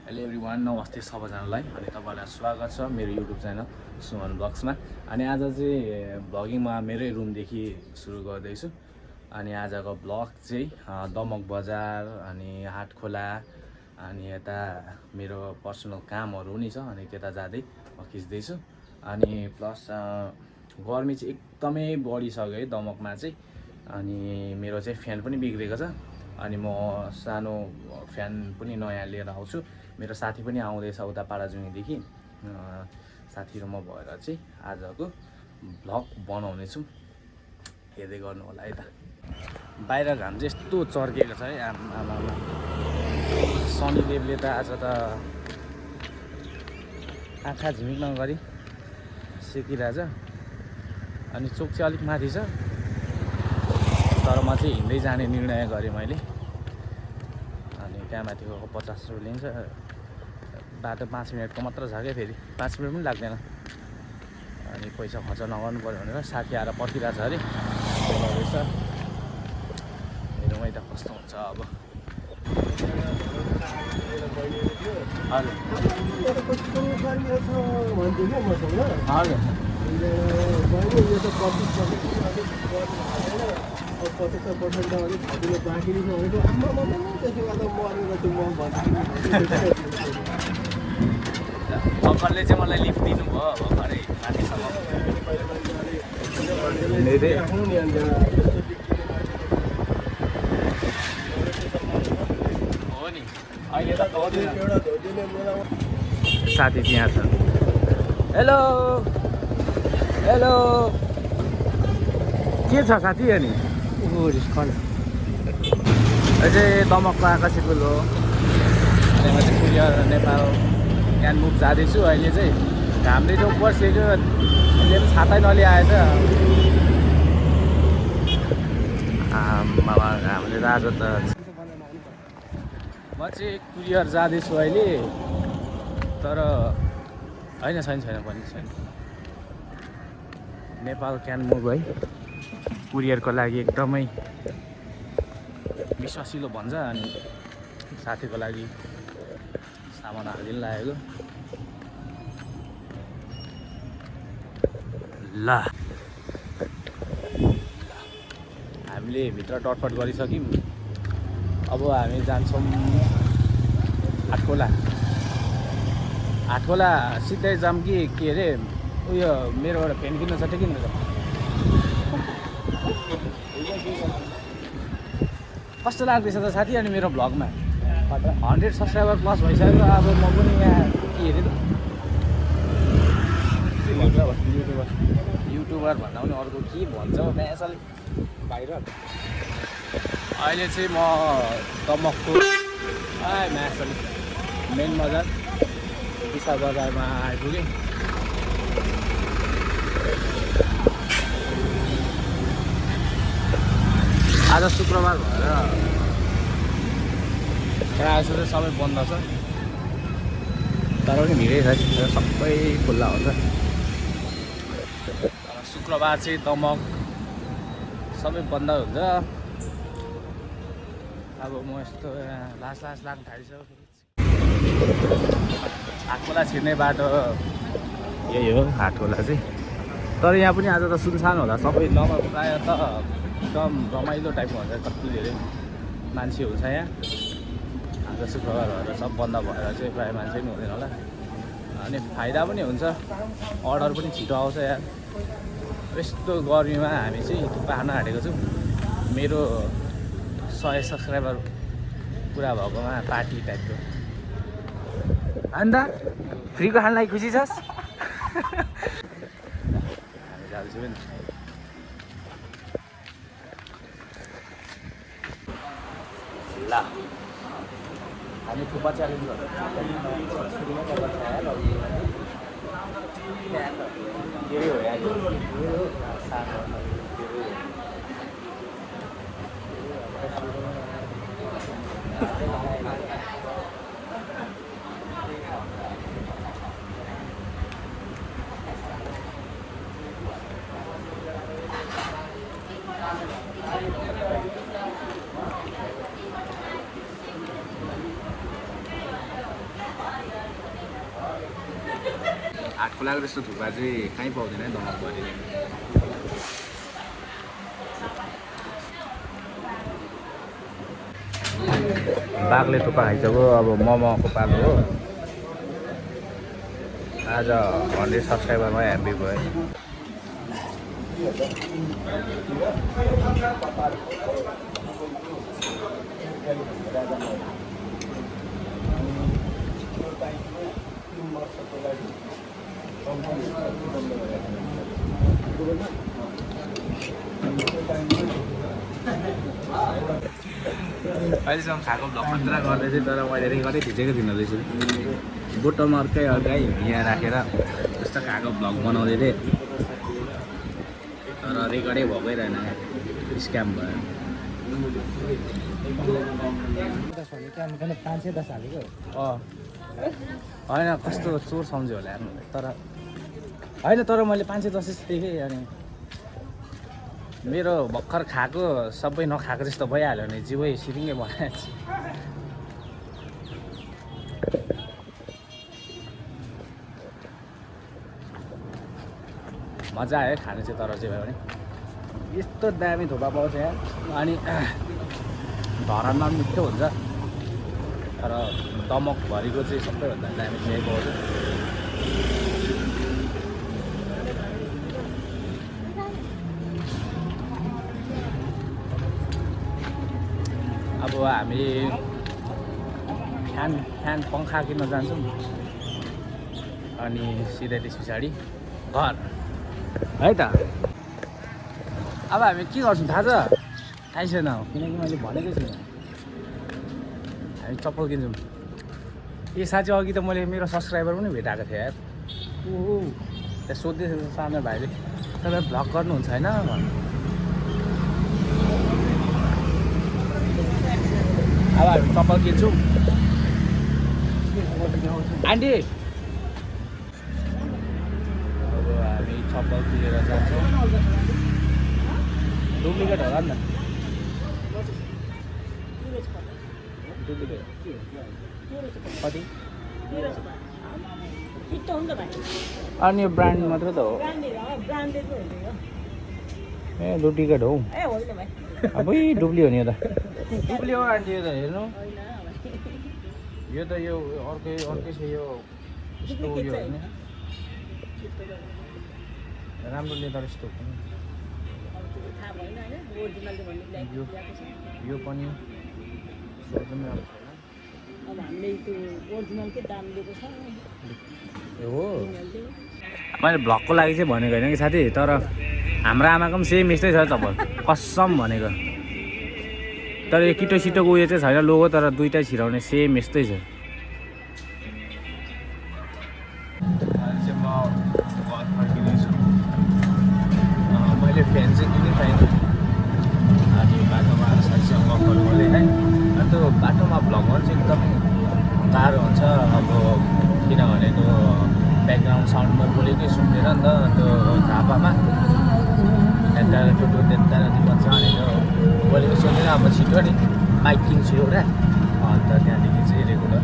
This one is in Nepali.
हेलो एभ्रिवान, नमस्ते सबैजनालाई। अनि तपाईँलाई स्वागत छ मेरो युट्युब च्यानल सुमन ब्लग्समा। अनि आज चाहिँ भ्लगिङमा मेरै रुमदेखि सुरु गर्दैछु। अनि आजको ब्लग चाहिँ दमक बजार अनि हाटखोला अनि यता मेरो पर्सनल कामहरू पनि छ, अनि त्यता जाँदै म खिच्दैछु। अनि प्लस गर्मी चाहिँ एकदमै बढिसक्यो है दमकमा चाहिँ। अनि मेरो चाहिँ फ्यान पनि बिग्रेको छ, अनि म सानो फ्यान पनि नयाँ लिएर आउँछु। मेरो साथी पनि आउँदैछ उता पाडाजुङीदेखि, साथी र म भएर चाहिँ आजको भ्लग बनाउनेछौँ। हेर्दै गर्नु होला है त। बाहिर घाम चाहिँ यस्तो चर्केको छ है, आमा शनिदेवले त आज त आँखा झिमिक नगरी सेकिरहेछ। अनि चोक चाहिँ अलिक माथि छ, तर म चाहिँ हिँड्दै जाने निर्णय गरेँ मैले। अनि त्यहाँ माथि गएको 50 रुपियाँ लिन्छ। बाटो 5 मिनटको मात्र छ क्या, फेरि 5 मिनट पनि लाग्दैन। अनि पैसा खर्च नगर्नु पऱ्यो भनेर साथी आएर पर्खिरहेको छ अरे, रहेछ। हेरौँ है त कस्तो हुन्छ अब। हजुर भर्खरले चाहिँ मलाई लिफ्ट दिनुभयो भर्खरै माथिसम्म। हो नि, अहिले त साथी त्यहाँ छ। हेलो हेलो, के छ साथी? अनि अझै दमकको आकाशे पुल हो। अनि म चाहिँ कुरियर नेपाल क्यानमुक जाँदैछु। अहिले चाहिँ घामले जो पर्सेको, अहिले पनि छातै नलिआएछ। घामले त आज त म चाहिँ कुरियर जाँदैछु अहिले, तर होइन छैन पनि छैन। नेपाल क्यानमुक है, कुरियरको लागि एकदमै विश्वासिलो भन्छ। अनि साथीको लागि सामान हालिदिनु लागेको। ल हामीले भित्र टटपट गरिसक्यौँ। अब हामी जान्छौँ हाटखोला। हाटखोला सिधै जाऊँ कि के अरे, उयो मेरोबाट पेन किन्नु छ, त्यो किन्नु छ। कस्तो लाग्दैछ त साथी? अनि मेरो भ्लगमा 100 सब्सक्राइबर प्लस भइसक्यो। अब म पनि यहाँ के अरे युट्युबर भन्दा पनि अर्को के भन्छ म्यासल बाहिर। अहिले चाहिँ म दमकको म्यासल मेन बजार विशाल बजारमा आइपुगेँ। आज शुक्रबार भएर प्रायः जस्तो चाहिँ सबै बन्द छ, तर पनि भिडै छ, सबै खुल्ला हुन्छ। शुक्रबार चाहिँ दमक सबै बन्द हुन्छ। अब म यस्तो लास लाग्नु थालिसक्यो। हाटखोला छिर्ने बाटो यही हो हाटखोला चाहिँ, तर यहाँ पनि आज त सुनसान होला सबै। दमक प्रायः त एकदम रमाइलो टाइपको हुन्छ, कति धेरै मान्छे हुन्छ यहाँ। आज शुक्रबार भएर सब बन्द भएर चाहिँ प्रायः मान्छे पनि हुँदैन होला। अनि फाइदा पनि हुन्छ, अर्डर पनि छिटो आउँछ यार। यस्तो गर्मीमा हामी चाहिँ थुक्पा खान आँटेको छौँ। मेरो 100 सब्सक्राइबर पुरा भएकोमा पार्टी टाइपको। अन्त फ्रीको खानलाई खुसी छस्? हामी जाँदैछौँ नि। ल हामी थुक्पा च्यालेन्ज गर्छौँ। के हो यार, हात खोलाको जस्तो थुक्पा चाहिँ कहीँ पाउँदैन है दमकभरिले। बाघले थुक्पा खाइसक्यो, अब मोमोको पालो हो। आज 100 सब्सक्राइबरमा ह्याप्पी भयो। अहिलेसम्म खाएको भ्लग मात्र गर्दै चाहिँ, तर मैले रेकर्डै खिचेको थिइनँ रहेछु। बोटलमा अर्कै यहाँ राखेर जस्तो खाएको भ्लग बनाउँदै थिएँ, तर रेकर्डै भएकै रहेन, स्क्याम भयो। होइन कस्तो चोर सम्झ्यो होला तर होइन, तर मैले 510 देखेँ। अनि मेरो भर्खर खाएको सबै नखाएको जस्तो भइहाल्यो भने जिउै सिरिङ्गै बनाएको छु। मजा आयो खानु चाहिँ, तर चाहिँ भयो भने यस्तो दामी थुक्पा पाउँछ यहाँ। अनि धरानमा पनि मिठो हुन्छ, तर दमकभरिको चाहिँ सबैभन्दा दामी चाहिँ पाउँछ। अब हामी फ्यान पङ्खा किन्न जान्छौँ, अनि सिधै त्यस पछाडि घर है त। अब हामी के गर्छौँ थाहा छ? थाहै छैन, किनकि मैले भनेकै छुइनँ। हामी चप्पल किन्छौँ। ए साँच्चै अघि त मैले मेरो सब्सक्राइबर पनि भेटाएको थिएँ यार। त्यहाँ सोध्दै थियो सानो भाइले, तपाईँ भ्लग गर्नुहुन्छ होइन? अब हामी चप्पल किन्छौँ। आन्टी अब हामी चप्पल किनेर जान्छौँ। डुप्लिकेट होला नि त? डुप्लिकेट कति? अनि यो ब्रान्ड मात्र त हो? ए डुप्लिकेट हो? अब डुप्ली हो नि यो त? डुप्ली हो आन्टी यो त, हेर्नु यो त यो अर्कै छ। यो यस्तो उयो होइन, राम्रो लेदर यस्तो पनि। यो पनि एकदमै राम्रो छैन। अब हामीले त्यो ओरिजिनलकै दाम दिएको छ हो। मैले भ्लगको लागि चाहिँ भनेको होइन कि साथी, तर हाम्रो आमाको पनि सेम यस्तै छ चप्पल, कसम भनेको। तर यो किटो सिटोको उयो चाहिँ छैन लोगो, तर दुइटै छिराउने सेम यस्तै छ। मैले फ्यान चाहिँ किनै पाइनँ, अनि बाटोमा साथीसँग गफहरू गरेँ है। अनि त्यो बाटोमा भ्लग गर्नु चाहिँ एकदमै गाह्रो हुन्छ, अब किनभने त्यो ब्याकग्राउन्ड साउन्डमा बोलेकै सुन्दैन नि त त्यो झापामा। त्यहाँबाट टुटु त्यहाँदेखि भन्छ, अनि त्यो बोलेको सुन्दैन। अब छिटो नि बाइक किन्छु एउटा, अन्त त्यहाँदेखि चाहिँ रेगुलर